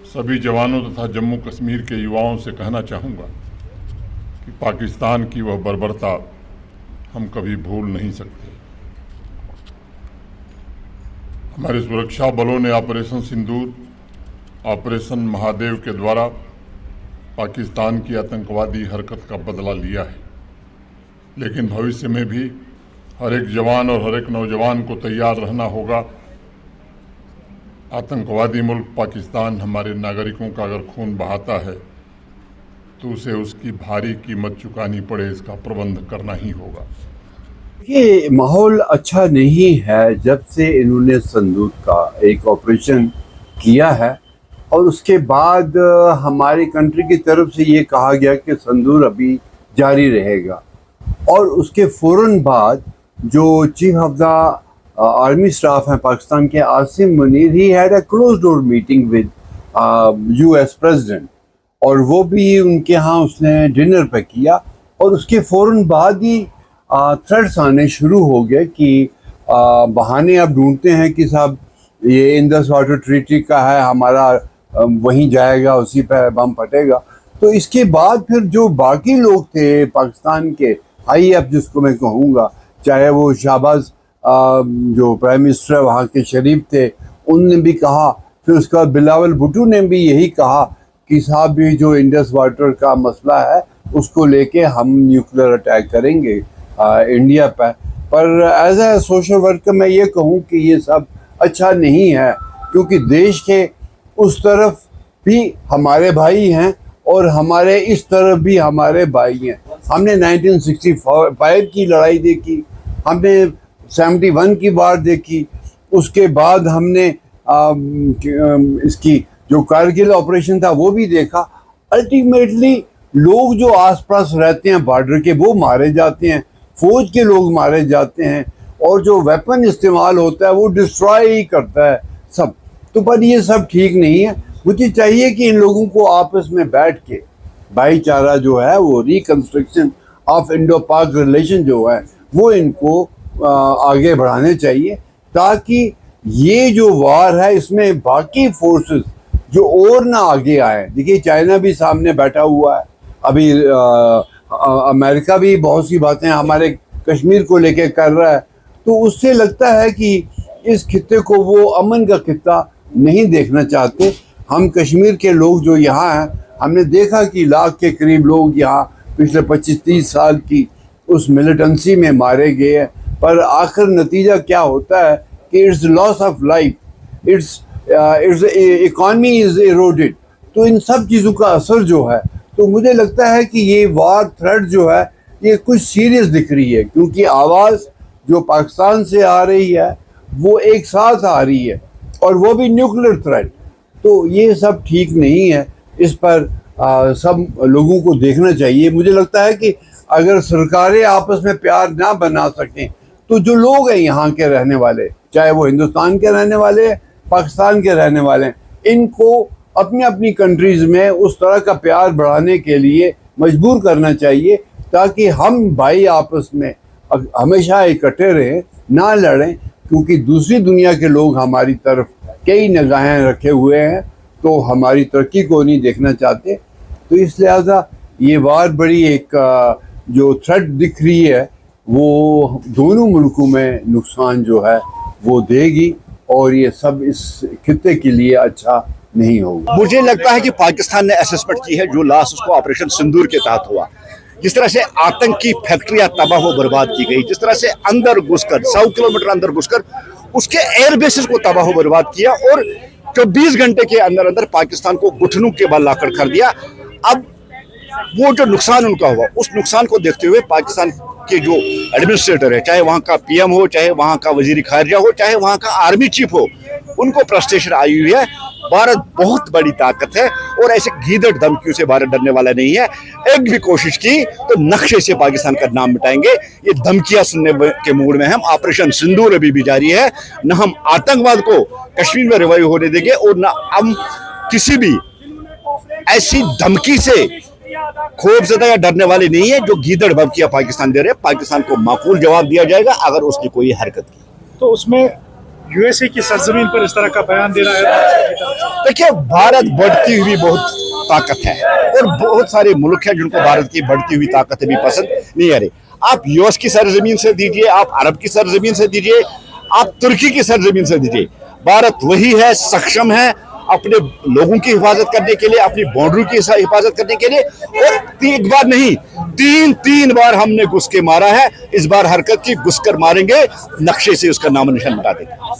सभी जवानों तथा जम्मू कश्मीर के युवाओं से कहना चाहूँगा कि पाकिस्तान की वह बर्बरता हम कभी भूल नहीं सकते। हमारे सुरक्षा बलों ने ऑपरेशन सिंदूर, ऑपरेशन महादेव के द्वारा पाकिस्तान की आतंकवादी हरकत का बदला लिया है, लेकिन भविष्य में भी हर एक जवान और हर एक नौजवान को तैयार रहना होगा। आतंकवादी मुल्क पाकिस्तान हमारे नागरिकों का अगर खून बहाता है तो उसे उसकी भारी कीमत चुकानी पड़े, इसका प्रबंध करना ही होगा। ये माहौल अच्छा नहीं है जब से इन्होंने सिंदूर का एक ऑपरेशन किया है और उसके बाद हमारी कंट्री की तरफ से ये कहा गया कि सिंदूर अभी जारी रहेगा और उसके फ़ौरन बाद जो chief of the army staff हैं पाकिस्तान के, Asim Munir, he had a close door meeting with US president और वो भी उनके यहाँ उसने डिनर पे किया और उसके फ़ौरन बाद ही थ्रेट्स आने शुरू हो गए कि बहाने अब ढूंढते हैं कि साहब ये इंडस वाटर ट्रीटी का है, हमारा वहीं जाएगा, उसी पे बम फटेगा। तो इसके बाद फिर जो बाकी लोग थे पाकिस्तान के हाई अप, जिसको मैं कहूँगा, चाहे वो शाहबाज जो प्राइम मिनिस्टर वहाँ के शरीफ थे, उनने भी कहा, फिर उसके बाद बिलावल भुट्टो ने भी यही कहा कि साहब ये जो इंडस वाटर का मसला है उसको लेके हम न्यूक्लियर अटैक करेंगे इंडिया पर एज ए सोशल वर्कर मैं ये कहूँ कि ये सब अच्छा नहीं है, क्योंकि देश के उस तरफ भी हमारे भाई हैं और हमारे इस तरफ भी हमारे भाई हैं। हमने 1965 की लड़ाई देखी, हमने 71 की वार देखी, उसके बाद हमने इसकी जो कारगिल ऑपरेशन था वो भी देखा। अल्टीमेटली लोग जो आसपास रहते हैं बॉर्डर के वो मारे जाते हैं, फौज के लोग मारे जाते हैं और जो वेपन इस्तेमाल होता है वो डिस्ट्रॉय ही करता है सब। तो पर ये सब ठीक नहीं है। मुझे चाहिए कि इन लोगों को आपस में बैठ के भाईचारा जो है वो रिकंस्ट्रक्शन ऑफ इंडो पाक रिलेशन जो है वो इनको आगे बढ़ाने चाहिए, ताकि ये जो वार है इसमें बाकी फोर्सेस जो और ना आगे आए। देखिए चाइना भी सामने बैठा हुआ है, अभी अमेरिका भी बहुत सी बातें हमारे कश्मीर को लेके कर रहा है, तो उससे लगता है कि इस खित्ते को वो अमन का खित्ता नहीं देखना चाहते। हम कश्मीर के लोग जो यहाँ हैं, हमने देखा कि लाख के करीब लोग यहाँ पिछले 25-30 साल की उस मिलिटेंसी में मारे गए हैं, पर आखिर नतीजा क्या होता है कि it's loss of life, it's economy is eroded. तो इन सब चीज़ों का असर जो है, तो मुझे लगता है कि ये वार थ्रेट जो है ये कुछ सीरियस दिख रही है, क्योंकि आवाज़ जो पाकिस्तान से आ रही है वो एक साथ आ रही है और वो भी न्यूक्लियर थ्रेट। तो ये सब ठीक नहीं है, इस पर सब लोगों को देखना चाहिए। मुझे लगता है कि अगर सरकारें आपस में प्यार ना बना सकें तो जो लोग हैं यहाँ के रहने वाले, चाहे वो हिंदुस्तान के रहने वाले, पाकिस्तान के रहने वाले, इनको अपनी अपनी कंट्रीज़ में उस तरह का प्यार बढ़ाने के लिए मजबूर करना चाहिए, ताकि हम भाई आपस में हमेशा इकट्ठे रहें, ना लड़ें, क्योंकि दूसरी दुनिया के लोग हमारी तरफ कई निगाहें रखे हुए हैं, तो हमारी तरक्की को नहीं देखना चाहते। तो इस लिहाजा ये वार बड़ी एक जो थ्रेट दिख रही है वो दोनों मुल्कों में नुकसान जो है वो देगी और ये सब इस खित्ते के लिए अच्छा नहीं होगा। मुझे लगता है कि पाकिस्तान ने असेसमेंट की है जो लास्ट उसको ऑपरेशन सिंदूर के तहत हुआ, जिस तरह से आतंकी फैक्ट्रियां तबाह व बर्बाद की गई, जिस तरह से अंदर घुसकर 100 किलोमीटर अंदर घुसकर उसके एयर बेसिस को तबाह व बर्बाद किया और 24 घंटे के अंदर अंदर पाकिस्तान को घुटनों के बल लाकर कर दिया। अब वो जो नुकसान उनका हुआ, उस नुकसान को देखते हुए पाकिस्तान के जो एडमिनिस्ट्रेटर है, चाहे वहाँ का पीएम हो, चाहे वहाँ का वजीर खारजा हो, चाहे वहाँ का आर्मी चीफ हो, उनको फ्रस्ट्रेशन आई हुई है। भारत बहुत बड़ी ताकत है और ऐसे गीदड़ धमकियों से भारत डरने वाला नहीं है। एक भी कोशिश की तो नक्शे से पाकिस्तान का नाम मिटाएंगे। ये धमकियां सुनने के मूड में हम। ऑपरेशन सिंदूर अभी भी जारी है। न हम आतंकवाद को कश्मीर में रिवाइव होने देंगे और न हम किसी भी ऐसी धमकी से खौफजदा या डरने वाले नहीं है जो गीदड़ धमकियां पाकिस्तान दे रहे हैं। पाकिस्तान को माकूल जवाब दिया जाएगा अगर उसने कोई हरकत की। तो उसमें यूएसए की सरजमीन पर इस तरह का बयान दे रहा है? देखिए, भारत बढ़ती हुई बहुत ताकत है और बहुत सारे मुल्क हैं जिनको भारत की बढ़ती हुई ताकत भी पसंद नहीं आ रही। आप यूएस की सरजमीन से दीजिए, आप अरब की सरजमीन से दीजिए, आप तुर्की की सरजमीन से दीजिए, भारत वही है, सक्षम है अपने लोगों की हिफाजत करने के लिए, अपनी बाउंड्री की हिफाजत करने के लिए। और एक बार नहीं, तीन बार हमने घुस के मारा है। इस बार हरकत की, घुस कर मारेंगे, नक्शे से उसका नाम निशान मिटा देंगे।